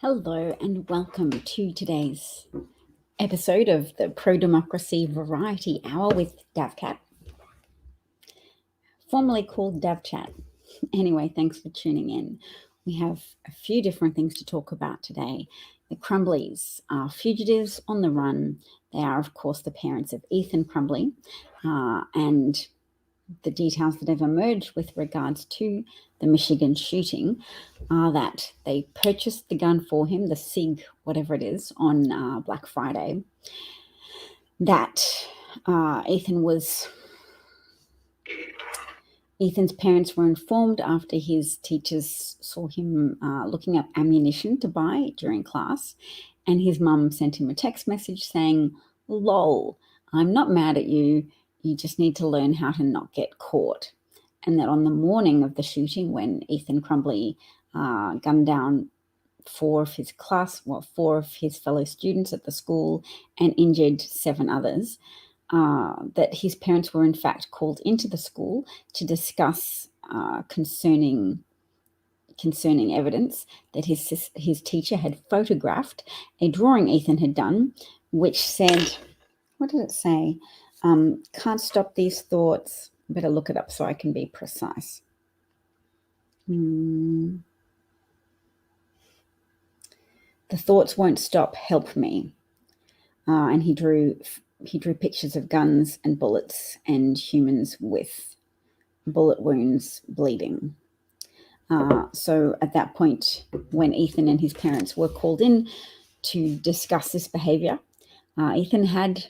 Hello and welcome to today's episode of the Pro-Democracy Variety Hour with DavCat, formerly called DavChat. Anyway, thanks for tuning in. We have a few different things to talk about today. The Crumbleys are fugitives on the run. They are, of course, the parents of Ethan Crumbley, and the details that have emerged with regards to the Michigan shooting are that they purchased the gun for him, the SIG, whatever it is, on Black Friday. That Ethan's parents were informed after his teachers saw him looking up ammunition to buy during class, and his mum sent him a text message saying, "Lol, I'm not mad at you. You just need to learn how to not get caught." And that on the morning of the shooting, when Ethan Crumbley gunned down four of his fellow students at the school and injured 7 others, that his parents were in fact called into the school to discuss concerning evidence that his teacher had photographed a drawing Ethan had done, which said, what did it say? Can't stop these thoughts. Better look it up so I can be precise. The thoughts won't stop, help me. And he drew pictures of guns and bullets and humans with bullet wounds bleeding. So at that point, when Ethan and his parents were called in to discuss this behavior, Ethan had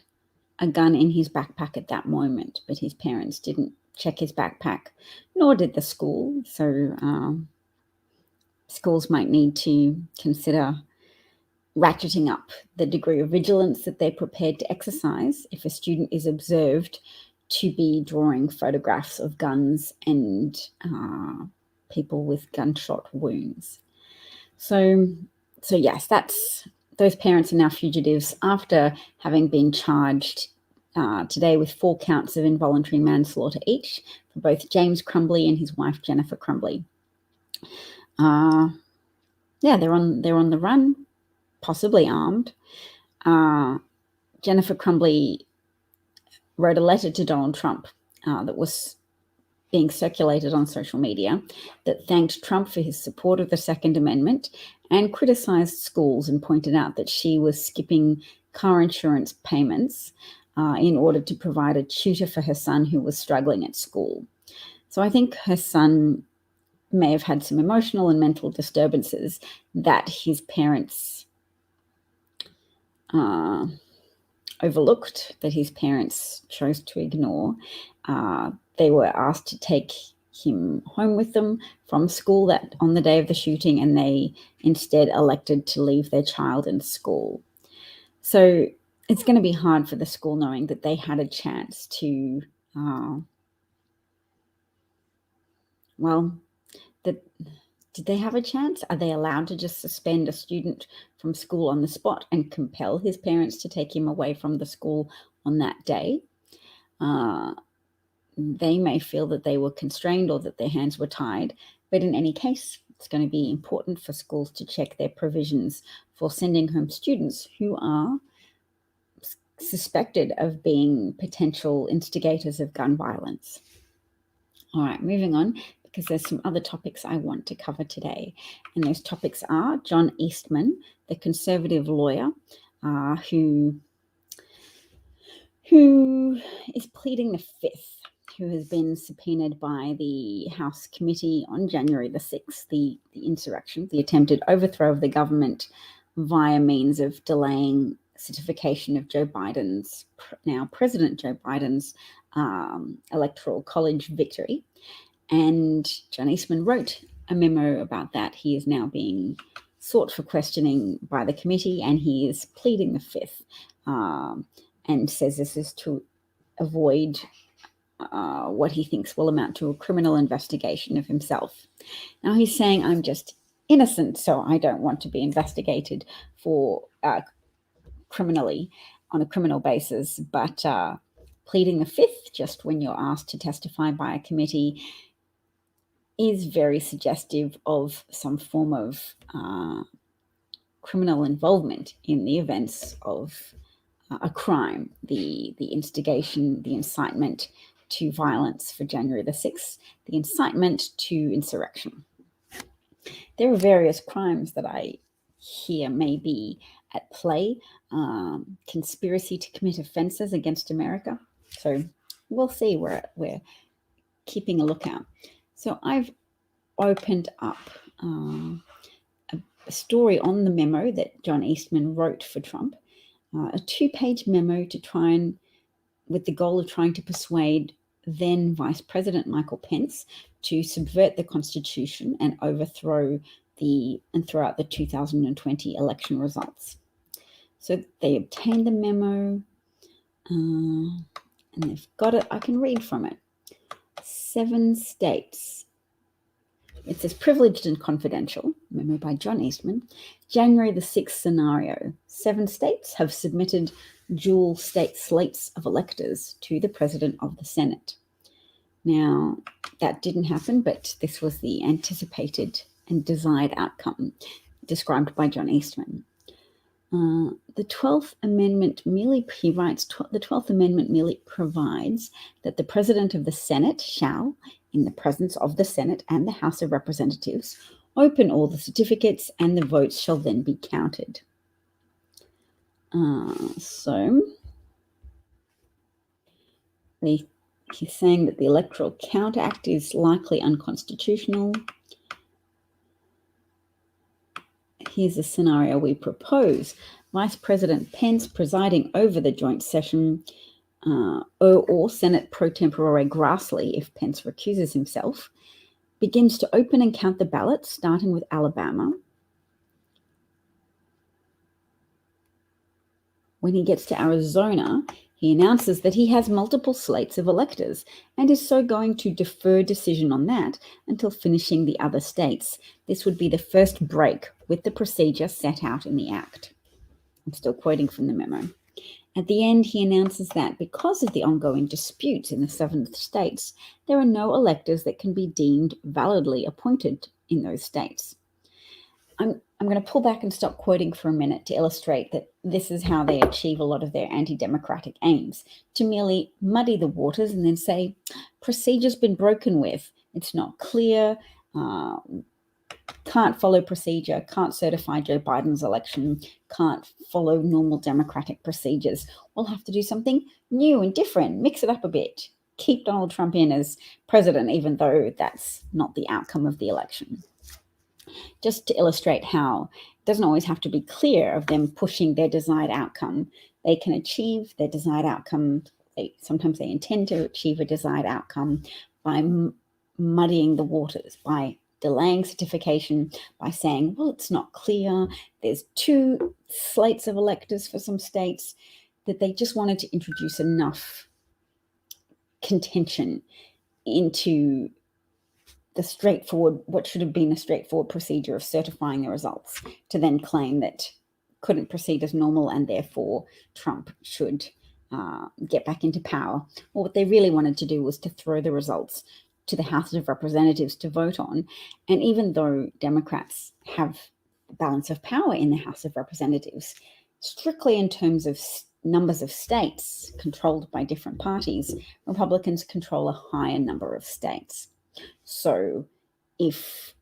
a gun in his backpack at that moment, but his parents didn't check his backpack, nor did the school. So schools might need to consider ratcheting up the degree of vigilance that they're prepared to exercise if a student is observed to be drawing photographs of guns and people with gunshot wounds. So yes, those parents are now fugitives after having been charged today with 4 counts of involuntary manslaughter each for both James Crumbley and his wife Jennifer Crumbley. They're on the run, possibly armed. Jennifer Crumbley wrote a letter to Donald Trump that was being circulated on social media that thanked Trump for his support of the Second Amendment and criticized schools and pointed out that she was skipping car insurance payments in order to provide a tutor for her son who was struggling at school. So I think her son may have had some emotional and mental disturbances that his parents overlooked, that his parents chose to ignore. They were asked to take him home with them from school on the day of the shooting, and they instead elected to leave their child in school. So it's going to be hard for the school knowing that they had a chance to, did they have a chance? Are they allowed to just suspend a student from school on the spot and compel his parents to take him away from the school on that day? They may feel that they were constrained or that their hands were tied, but in any case, it's going to be important for schools to check their provisions for sending home students who are suspected of being potential instigators of gun violence. All right, moving on, because there's some other topics I want to cover today. And those topics are John Eastman, the conservative lawyer who is pleading the Fifth, who has been subpoenaed by the House Committee on January the 6th, the insurrection, the attempted overthrow of the government via means of delaying certification of now President Joe Biden's electoral college victory. And John Eastman wrote a memo about that. He is now being sought for questioning by the committee, and he is pleading the Fifth and says this is to avoid what he thinks will amount to a criminal investigation of himself. Now he's saying, I'm just innocent, so I don't want to be investigated for criminally on a criminal basis, but pleading the Fifth just when you're asked to testify by a committee is very suggestive of some form of criminal involvement in the events of a crime, the instigation, the incitement to violence for January the 6th, the incitement to insurrection. There are various crimes that I hear may be at play, conspiracy to commit offences against America. So we'll see. We're keeping a lookout. So I've opened up a story on the memo that John Eastman wrote for Trump, a 2-page memo to try and, with the goal of trying to persuade then Vice President Michael Pence to subvert the Constitution and overthrow and throw out the 2020 election results. So they obtained the memo, and they've got it. I can read from it. 7 states. It says, privileged and confidential, memo by John Eastman, January the 6th scenario. 7 states have submitted dual state slates of electors to the President of the Senate. Now, that didn't happen, but this was the anticipated and desired outcome described by John Eastman. The 12th Amendment merely, he writes, the 12th Amendment merely provides that the President of the Senate shall, in the presence of the Senate and the House of Representatives, open all the certificates and the votes shall then be counted. So he's saying that the Electoral Count Act is likely unconstitutional. Here's a scenario we propose. Vice President Pence presiding over the joint session, or Senate pro tempore Grassley, if Pence recuses himself, begins to open and count the ballots, starting with Alabama. When he gets to Arizona, he announces that he has multiple slates of electors and is so going to defer decision on that until finishing the other states. This would be the first break with the procedure set out in the Act. I'm still quoting from the memo. At the end, he announces that because of the ongoing disputes in the 7 states, there are no electors that can be deemed validly appointed in those states. I'm going to pull back and stop quoting for a minute to illustrate that this is how they achieve a lot of their anti-democratic aims, to merely muddy the waters and then say, procedure's been broken with, it's not clear, can't follow procedure, can't certify Joe Biden's election, can't follow normal democratic procedures. We'll have to do something new and different, mix it up a bit, keep Donald Trump in as president, even though that's not the outcome of the election. Just to illustrate how it doesn't always have to be clear of them pushing their desired outcome. They can achieve their desired outcome. Sometimes they intend to achieve a desired outcome by muddying the waters, by delaying certification, by saying, well, it's not clear. There's 2 slates of electors for some states, that they just wanted to introduce enough contention into what should have been a straightforward procedure of certifying the results, to then claim that couldn't proceed as normal and therefore Trump should get back into power. Well, what they really wanted to do was to throw the results to the House of Representatives to vote on. And even though Democrats have balance of power in the House of Representatives, strictly in terms of numbers of states controlled by different parties, Republicans control a higher number of states. So if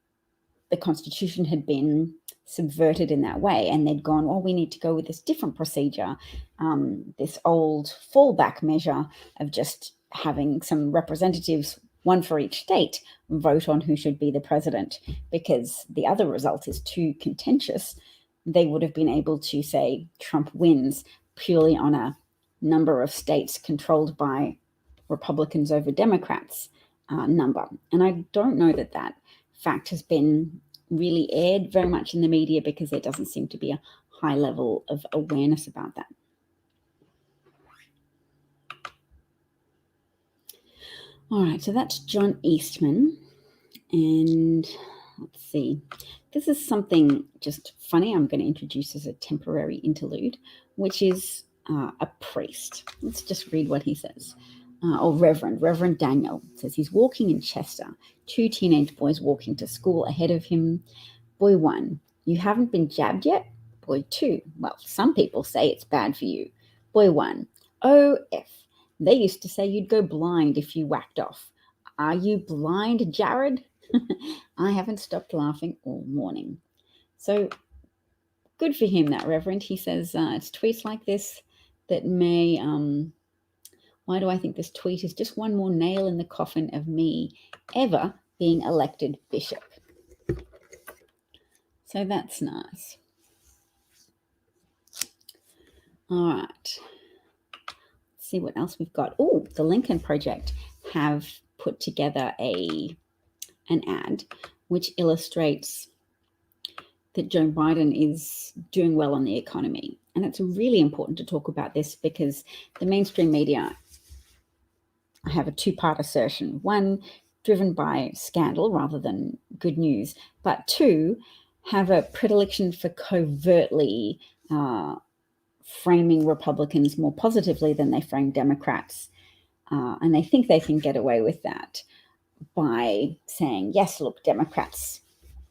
the Constitution had been subverted in that way and they'd gone, well, we need to go with this different procedure, this old fallback measure of just having some representatives, one for each state, vote on who should be the president, because the other result is too contentious, they would have been able to say Trump wins purely on a number of states controlled by Republicans over Democrats number. And I don't know that that fact has been really aired very much in the media, because there doesn't seem to be a high level of awareness about that. All right, so that's John Eastman. And let's see, this is something just funny I'm going to introduce as a temporary interlude, which is a priest. Let's just read what he says. Reverend Daniel says he's walking in Chester. 2 teenage boys walking to school ahead of him. Boy 1, you haven't been jabbed yet? Boy 2, well, some people say it's bad for you. Boy 1, OF, they used to say you'd go blind if you whacked off. Are you blind, Jared? I haven't stopped laughing all morning. So good for him, that Reverend. He says it's tweets like this that may, why do I think this tweet is just one more nail in the coffin of me ever being elected bishop? So that's nice. All right. Let's see what else we've got. Oh, the Lincoln Project have put together an ad which illustrates that Joe Biden is doing well on the economy. And it's really important to talk about this because the mainstream media have a two-part assertion. One, driven by scandal rather than good news, but two, have a predilection for covertly framing Republicans more positively than they frame Democrats. And they think they can get away with that by saying, yes, look, Democrats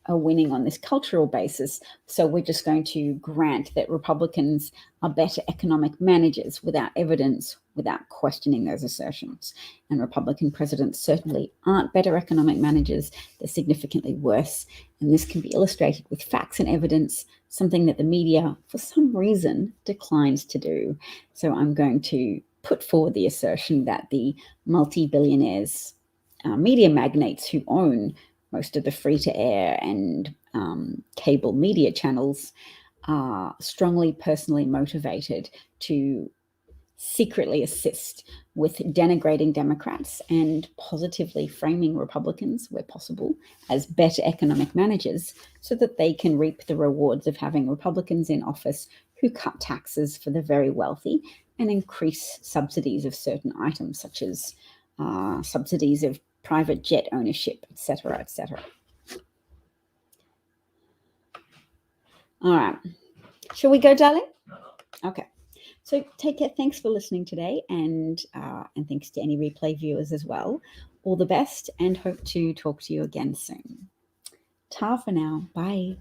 are winning on this cultural basis, so we're just going to grant that Republicans are better economic managers without evidence, without questioning those assertions. And Republican presidents certainly aren't better economic managers. They're significantly worse. And this can be illustrated with facts and evidence, something that the media, for some reason, declines to do. So I'm going to put forward the assertion that the multi-billionaires, media magnates who own most of the free-to-air and cable media channels are strongly personally motivated to secretly assist with denigrating Democrats and positively framing Republicans, where possible, as better economic managers so that they can reap the rewards of having Republicans in office who cut taxes for the very wealthy and increase subsidies of certain items, such as subsidies of private jet ownership, etc., etc. All right. Shall we go, darling? Okay. So take care. Thanks for listening today, and thanks to any replay viewers as well. All the best, and hope to talk to you again soon. Ta for now. Bye.